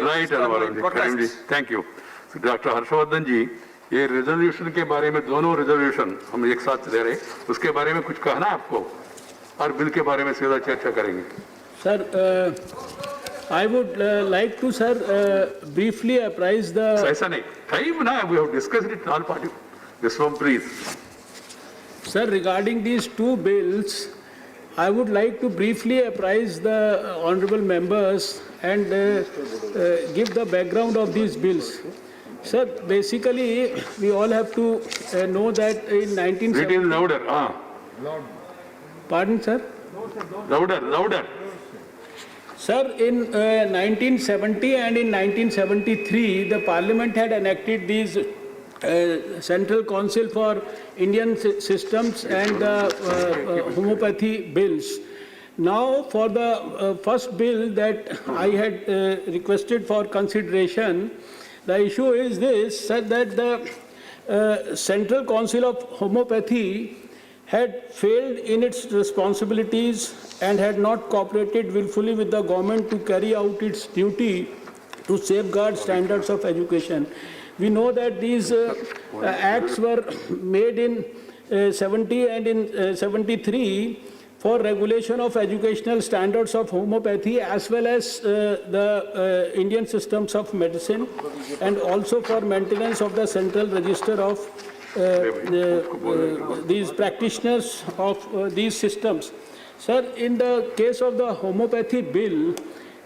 Right, Karim ji. Thank you. So, Dr. Harsh Vardhan ji, ये resolution के बारे में दोनों रेजोल्यूशन हम एक साथ ले रहे हैं, उसके बारे में कुछ कहना आपको और बिल के बारे में सीधा चर्चा करेंगे. Sir, I would like to, sir, briefly apprise the. ऐसा नहीं. Time ना, we have discussed it all party. This one, please. Sir, regarding these two bills, I would like to briefly apprise the honorable members and give the background of these bills. Sir, basically, we all have to know that in 1970... It is louder. Pardon, sir? Louder. Sir, in 1970 and in 1973, the Parliament had enacted these Central Council for Indian Systems and Homoeopathy bills. Now, for the first bill that I had requested for consideration, the issue is this, sir, that the Central Council of Homoeopathy had failed in its responsibilities and had not cooperated willfully with the government to carry out its duty to safeguard standards of education. We know that these acts were made in 70 and in 73 for regulation of educational standards of homeopathy as well as the Indian systems of medicine, and also for maintenance of the central register of these practitioners of these systems. Sir, in the case of the homeopathy bill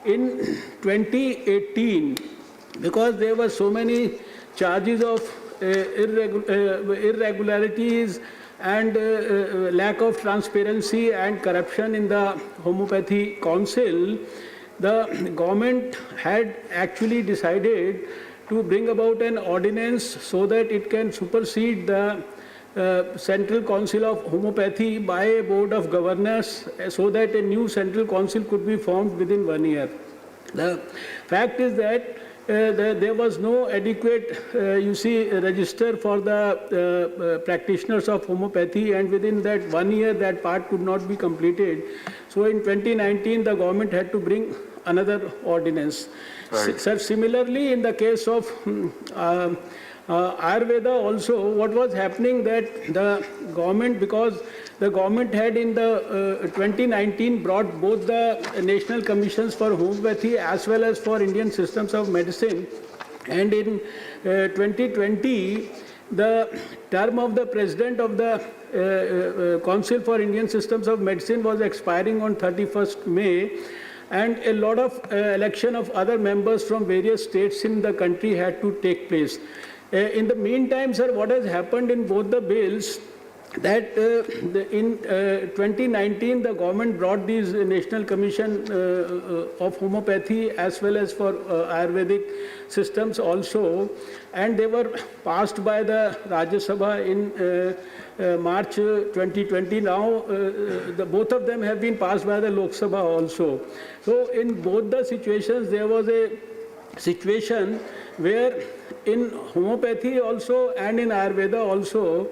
in 2018, because there were so many charges of irregularities and lack of transparency and corruption in the Homeopathy Council, the government had actually decided to bring about an ordinance so that it can supersede the Central Council of Homeopathy by a board of governors, so that a new Central Council could be formed within 1 year. The fact is that there was no adequate, register for the practitioners of homeopathy, and within that 1 year that part could not be completed. So in 2019 the government had to bring another ordinance. Right. Sir, similarly in the case of Ayurveda also, what was happening that the government, because the government had in the 2019 brought both the National Commissions for Homeopathy as well as for Indian Systems of Medicine, and in 2020 the term of the President of the Council for Indian Systems of Medicine was expiring on 31st May, and a lot of election of other members from various states in the country had to take place. In the meantime, sir, what has happened in both the bills, that in 2019 the government brought these National Commission of Homeopathy as well as for Ayurvedic systems also, and they were passed by the Rajya Sabha in March 2020. Now both of them have been passed by the Lok Sabha also. So in both the situations there was a situation where in homeopathy also and in Ayurveda also,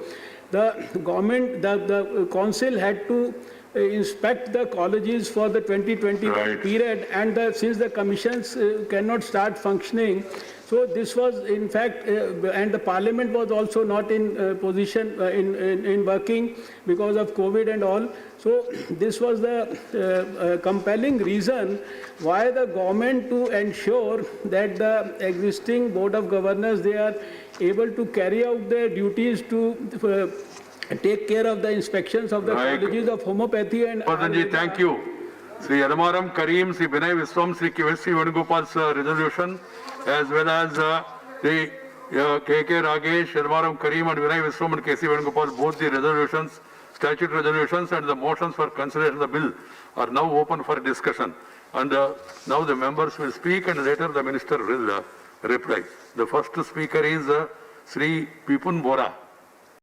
the government, the council had to inspect the colleges for the 2020 right. period, and since the commissions cannot start functioning, so this was in fact, and the parliament was also not in position in working because of COVID and all. So this was the compelling reason why the government, to ensure that the existing board of governors, they are able to carry out their duties to take care of the inspections of the colleges of homeopathy and... Pradhanji, thank you. Sri Adamaram Karim, Sri Binay Viswam, Sri K.V.C. Venugopal's resolution, as well as the K.K. Ragesh, Adamaram Karim and Binay Viswam and K.C. Venugopal, both the resolutions, statute resolutions and the motions for consideration of the bill are now open for discussion. And now the members will speak and later the minister will reply. The first speaker is Sri Pipun Bora.